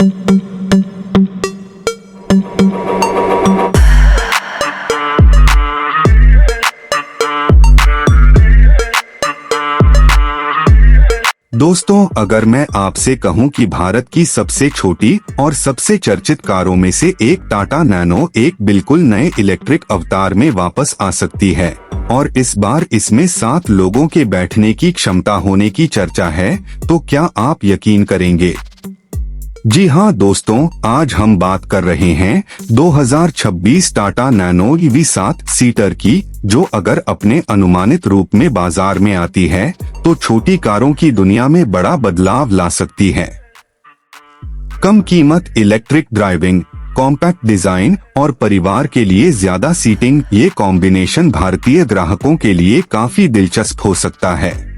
दोस्तों, अगर मैं आपसे कहूं कि भारत की सबसे छोटी और सबसे चर्चित कारों में से एक टाटा नैनो एक बिल्कुल नए इलेक्ट्रिक अवतार में वापस आ सकती है और इस बार इसमें 7 लोगों के बैठने की क्षमता होने की चर्चा है, तो क्या आप यकीन करेंगे? जी हाँ दोस्तों, आज हम बात कर रहे हैं 2026 टाटा नैनो ईवी 7 सीटर की, जो अगर अपने अनुमानित रूप में बाजार में आती है तो छोटी कारों की दुनिया में बड़ा बदलाव ला सकती है। कम कीमत, इलेक्ट्रिक ड्राइविंग, कॉम्पैक्ट डिजाइन और परिवार के लिए ज्यादा सीटिंग, ये कॉम्बिनेशन भारतीय ग्राहकों के लिए काफी दिलचस्प हो सकता है।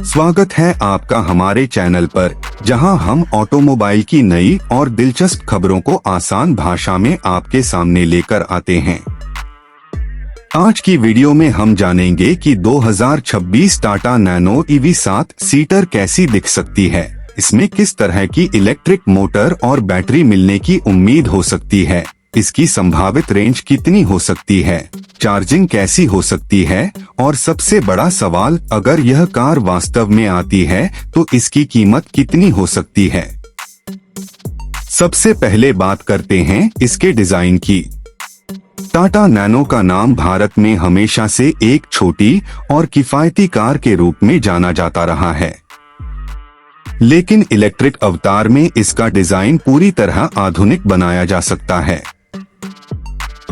स्वागत है आपका हमारे चैनल पर, जहां हम ऑटोमोबाइल की नई और दिलचस्प खबरों को आसान भाषा में आपके सामने लेकर आते हैं। आज की वीडियो में हम जानेंगे कि 2026 टाटा नैनो ईवी 7 सीटर कैसी दिख सकती है, इसमें किस तरह की इलेक्ट्रिक मोटर और बैटरी मिलने की उम्मीद हो सकती है, इसकी संभावित रेंज कितनी हो सकती है, चार्जिंग कैसी हो सकती है और सबसे बड़ा सवाल, अगर यह कार वास्तव में आती है तो इसकी कीमत कितनी हो सकती है। सबसे पहले बात करते हैं इसके डिजाइन की। टाटा नैनो का नाम भारत में हमेशा से एक छोटी और किफायती कार के रूप में जाना जाता रहा है, लेकिन इलेक्ट्रिक अवतार में इसका डिजाइन पूरी तरह आधुनिक बनाया जा सकता है।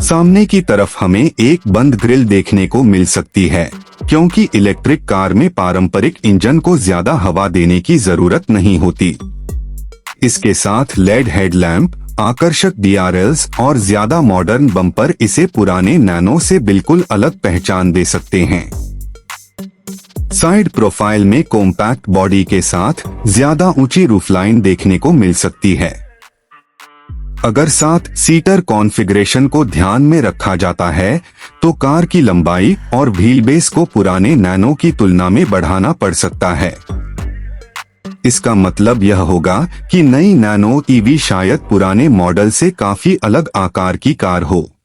सामने की तरफ हमें एक बंद ग्रिल देखने को मिल सकती है, क्योंकि इलेक्ट्रिक कार में पारंपरिक इंजन को ज्यादा हवा देने की जरूरत नहीं होती। इसके साथ लेड हेडलैम्प, आकर्षक DRLs और ज्यादा मॉडर्न बम्पर इसे पुराने नैनो से बिल्कुल अलग पहचान दे सकते हैं। साइड प्रोफाइल में कॉम्पैक्ट बॉडी के साथ ज्यादा ऊंची रूफलाइन देखने को मिल सकती है। अगर 7 सीटर कॉन्फ़िगरेशन को ध्यान में रखा जाता है तो कार की लंबाई और व्हील बेस को पुराने नैनो की तुलना में बढ़ाना पड़ सकता है। इसका मतलब यह होगा कि नई नैनो ईवी शायद पुराने मॉडल से काफी अलग आकार की कार हो।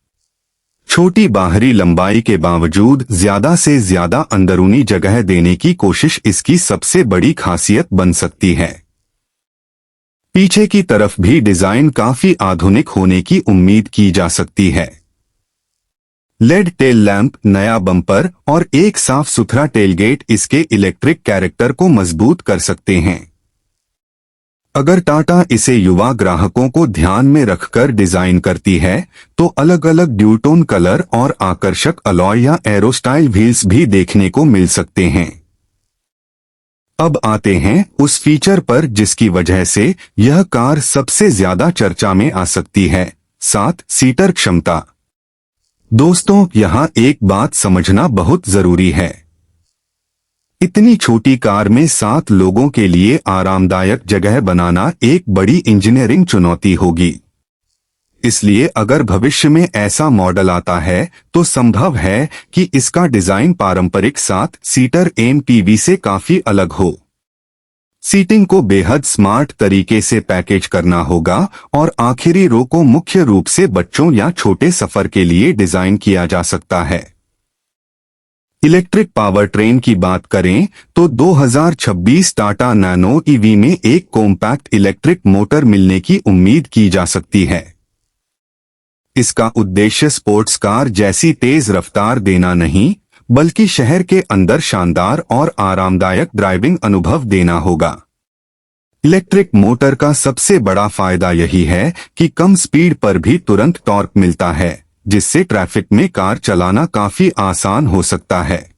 छोटी बाहरी लंबाई के बावजूद ज्यादा से ज्यादा अंदरूनी जगह देने की कोशिश इसकी सबसे बड़ी खासियत बन सकती है। पीछे की तरफ भी डिजाइन काफी आधुनिक होने की उम्मीद की जा सकती है। लेड टेल लैंप, नया बम्पर और एक साफ सुथरा टेलगेट इसके इलेक्ट्रिक कैरेक्टर को मजबूत कर सकते हैं। अगर टाटा इसे युवा ग्राहकों को ध्यान में रखकर डिजाइन करती है तो अलग अलग ड्यूटोन कलर और आकर्षक अलॉय या एरोस्टाइल व्हील्स भी देखने को मिल सकते हैं। अब आते हैं उस फीचर पर जिसकी वजह से यह कार सबसे ज्यादा चर्चा में आ सकती है, 7 सीटर क्षमता। दोस्तों, यहाँ एक बात समझना बहुत जरूरी है। इतनी छोटी कार में 7 लोगों के लिए आरामदायक जगह बनाना एक बड़ी इंजीनियरिंग चुनौती होगी। इसलिए अगर भविष्य में ऐसा मॉडल आता है तो संभव है कि इसका डिजाइन पारंपरिक 7 सीटर MPV से काफी अलग हो। सीटिंग को बेहद स्मार्ट तरीके से पैकेज करना होगा और आखिरी रो को मुख्य रूप से बच्चों या छोटे सफर के लिए डिजाइन किया जा सकता है। इलेक्ट्रिक पावर ट्रेन की बात करें तो 2026 टाटा नैनो ईवी में एक कॉम्पैक्ट इलेक्ट्रिक मोटर मिलने की उम्मीद की जा सकती है। इसका उद्देश्य स्पोर्ट्स कार जैसी तेज रफ्तार देना नहीं, बल्कि शहर के अंदर शानदार और आरामदायक ड्राइविंग अनुभव देना होगा। इलेक्ट्रिक मोटर का सबसे बड़ा फायदा यही है कि कम स्पीड पर भी तुरंत टॉर्क मिलता है, जिससे ट्रैफिक में कार चलाना काफी आसान हो सकता है।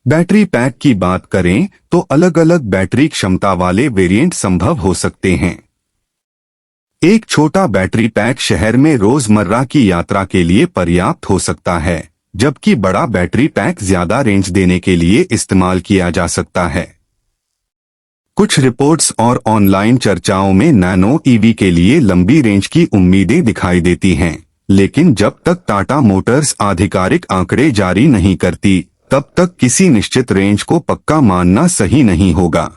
बैटरी पैक की बात करें तो अलग अलग बैटरी क्षमता वाले वेरिएंट संभव हो सकते हैं। एक छोटा बैटरी पैक शहर में रोजमर्रा की यात्रा के लिए पर्याप्त हो सकता है, जबकि बड़ा बैटरी पैक ज्यादा रेंज देने के लिए इस्तेमाल किया जा सकता है। कुछ रिपोर्ट्स और ऑनलाइन चर्चाओं में नैनो ईवी के लिए लंबी रेंज की उम्मीदें दिखाई देती हैं, लेकिन जब तक टाटा मोटर्स आधिकारिक आंकड़े जारी नहीं करती, तब तक किसी निश्चित रेंज को पक्का मानना सही नहीं होगा।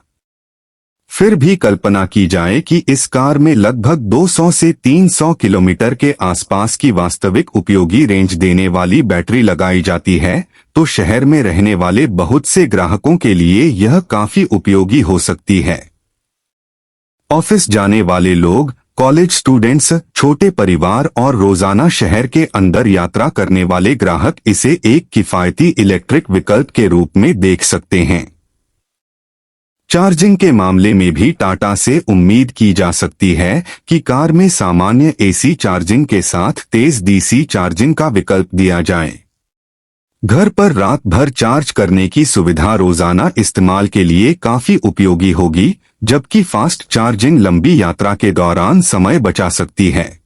फिर भी कल्पना की जाए कि इस कार में लगभग 200 से 300 किलोमीटर के आसपास की वास्तविक उपयोगी रेंज देने वाली बैटरी लगाई जाती है, तो शहर में रहने वाले बहुत से ग्राहकों के लिए यह काफी उपयोगी हो सकती है। ऑफिस जाने वाले लोग, कॉलेज स्टूडेंट्स, छोटे परिवार और रोजाना शहर के अंदर यात्रा करने वाले ग्राहक इसे एक किफायती इलेक्ट्रिक विकल्प के रूप में देख सकते हैं। चार्जिंग के मामले में भी टाटा से उम्मीद की जा सकती है कि कार में सामान्य एसी चार्जिंग के साथ तेज डीसी चार्जिंग का विकल्प दिया जाए। घर पर रात भर चार्ज करने की सुविधा रोजाना इस्तेमाल के लिए काफी उपयोगी होगी, जबकि फास्ट चार्जिंग लंबी यात्रा के दौरान समय बचा सकती है।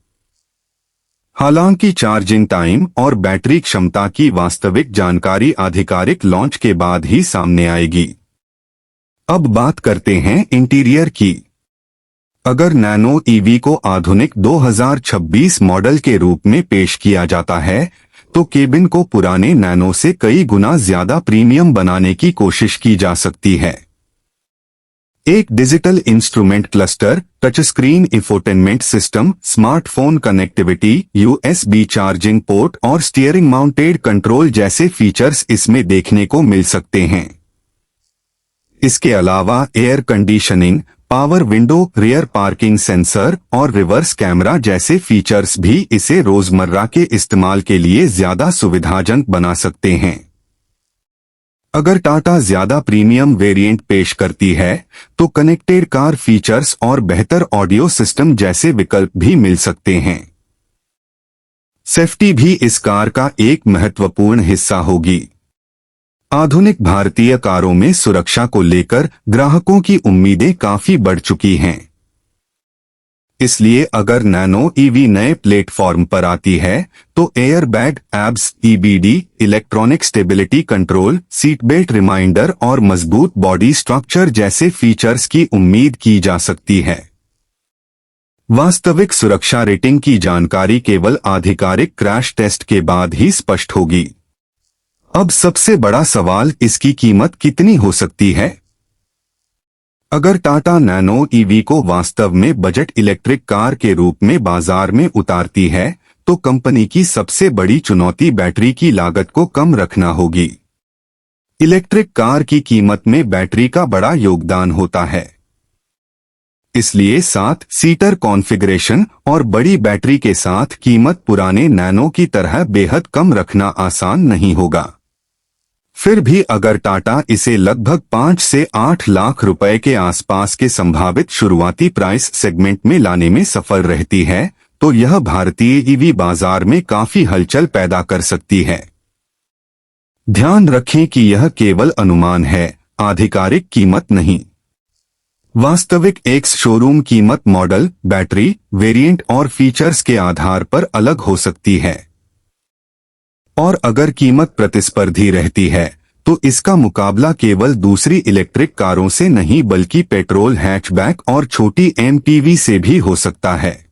हालांकि चार्जिंग टाइम और बैटरी क्षमता की वास्तविक जानकारी आधिकारिक लॉन्च के बाद ही सामने आएगी। अब बात करते हैं इंटीरियर की। अगर नैनो ईवी को आधुनिक 2026 मॉडल के रूप में पेश किया जाता है, तो केबिन को पुराने नैनो से कई गुना ज्यादा प्रीमियम बनाने की कोशिश की जा सकती है। एक digital instrument cluster, touch screen infotainment system, smartphone connectivity, USB charging port और स्टीयरिंग माउंटेड कंट्रोल जैसे फीचर्स इसमें देखने को मिल सकते हैं। इसके अलावा air conditioning, power window, rear parking sensor और रिवर्स कैमरा जैसे फीचर्स भी इसे रोजमर्रा के इस्तेमाल के लिए ज्यादा सुविधाजनक बना सकते हैं। अगर टाटा ज्यादा प्रीमियम वेरिएंट पेश करती है, तो कनेक्टेड कार फीचर्स और बेहतर ऑडियो सिस्टम जैसे विकल्प भी मिल सकते हैं। सेफ्टी भी इस कार का एक महत्वपूर्ण हिस्सा होगी। आधुनिक भारतीय कारों में सुरक्षा को लेकर ग्राहकों की उम्मीदें काफी बढ़ चुकी हैं। इसलिए अगर नैनो ईवी नए प्लेटफॉर्म पर आती है, तो air bag, ABS, EBD, electronic stability control, seat belt reminder और मजबूत बॉडी स्ट्रक्चर जैसे फीचर्स की उम्मीद की जा सकती है। वास्तविक सुरक्षा रेटिंग की जानकारी केवल आधिकारिक क्रैश टेस्ट के बाद ही स्पष्ट होगी। अब सबसे बड़ा सवाल इसकी कीमत कितनी हो सकती है। अगर टाटा नैनो ईवी को वास्तव में बजट इलेक्ट्रिक कार के रूप में बाजार में उतारती है, तो कंपनी की सबसे बड़ी चुनौती बैटरी की लागत को कम रखना होगी। इलेक्ट्रिक कार की कीमत में बैटरी का बड़ा योगदान होता है। इसलिए 7 सीटर कॉन्फ़िगरेशन और बड़ी बैटरी के साथ कीमत पुराने नैनो की तरह बेहद कम रखना आसान नहीं होगा। फिर भी अगर टाटा इसे लगभग 5 से 8 लाख रुपए के आसपास के संभावित शुरुआती प्राइस सेगमेंट में लाने में सफल रहती है, तो यह भारतीय ईवी बाजार में काफी हलचल पैदा कर सकती है। ध्यान रखें कि यह केवल अनुमान है, आधिकारिक कीमत नहीं। वास्तविक एक्स शोरूम कीमत मॉडल, बैटरी, वेरिएंट और फीचर्स के आधार पर अलग हो सकती है। और अगर कीमत प्रतिस्पर्धी रहती है, तो इसका मुकाबला केवल दूसरी इलेक्ट्रिक कारों से नहीं बल्कि पेट्रोल हैचबैक और छोटी एमपीवी से भी हो सकता है।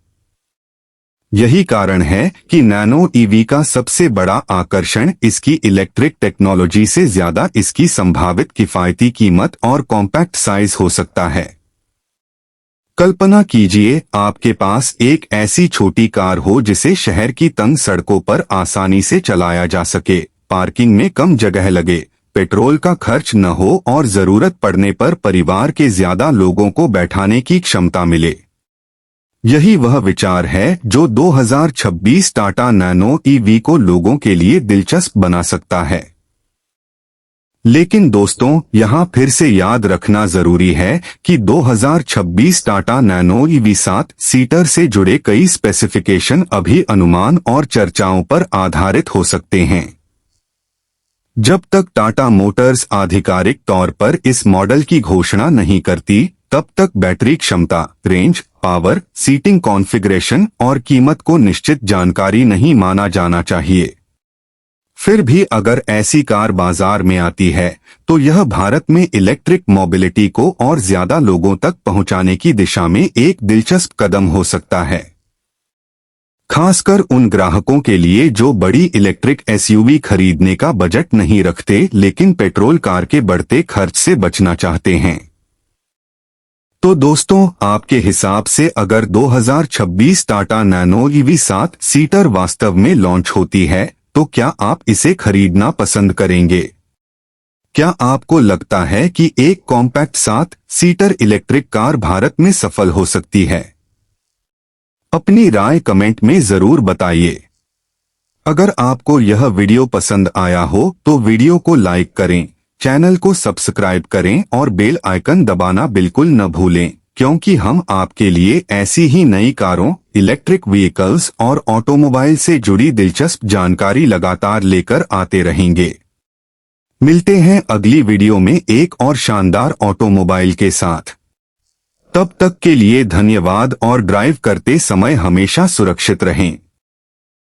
यही कारण है कि नैनो ईवी का सबसे बड़ा आकर्षण इसकी इलेक्ट्रिक टेक्नोलॉजी से ज्यादा इसकी संभावित किफायती कीमत और कॉम्पैक्ट साइज हो सकता है। कल्पना कीजिए आपके पास एक ऐसी छोटी कार हो जिसे शहर की तंग सड़कों पर आसानी से चलाया जा सके, पार्किंग में कम जगह लगे, पेट्रोल का खर्च न हो और जरूरत पड़ने पर परिवार के ज्यादा लोगों को बैठाने की क्षमता मिले। यही वह विचार है जो 2026 टाटा नैनो ईवी को लोगों के लिए दिलचस्प बना सकता है। लेकिन दोस्तों, यहाँ फिर से याद रखना जरूरी है कि 2026 टाटा नैनो ईवी 7 सीटर से जुड़े कई स्पेसिफिकेशन अभी अनुमान और चर्चाओं पर आधारित हो सकते हैं। जब तक टाटा मोटर्स आधिकारिक तौर पर इस मॉडल की घोषणा नहीं करती, तब तक बैटरी क्षमता, रेंज, पावर, सीटिंग कॉन्फ़िगरेशन और कीमत को निश्चित जानकारी नहीं माना जाना चाहिए। फिर भी अगर ऐसी कार बाजार में आती है, तो यह भारत में इलेक्ट्रिक मोबिलिटी को और ज्यादा लोगों तक पहुंचाने की दिशा में एक दिलचस्प कदम हो सकता है। खासकर उन ग्राहकों के लिए जो बड़ी इलेक्ट्रिक एसयूवी खरीदने का बजट नहीं रखते लेकिन पेट्रोल कार के बढ़ते खर्च से बचना चाहते हैं। तो दोस्तों, आपके हिसाब से अगर 2026 टाटा नैनो ईवी 7 सीटर वास्तव में लॉन्च होती है तो क्या आप इसे खरीदना पसंद करेंगे? क्या आपको लगता है कि एक compact 7 seater electric car Bharat में सफल हो सकती है? अपनी राय कमेंट में जरूर बताइए। अगर आपको यह वीडियो पसंद आया हो तो वीडियो को लाइक करें, चैनल को सब्सक्राइब करें और बेल आइकन दबाना बिल्कुल न भूलें, क्योंकि हम आपके लिए ऐसी ही नई कारों, इलेक्ट्रिक व्हीकल्स और ऑटोमोबाइल से जुड़ी दिलचस्प जानकारी लगातार लेकर आते रहेंगे। मिलते हैं अगली वीडियो में एक और शानदार ऑटोमोबाइल के साथ। तब तक के लिए धन्यवाद और ड्राइव करते समय हमेशा सुरक्षित रहें।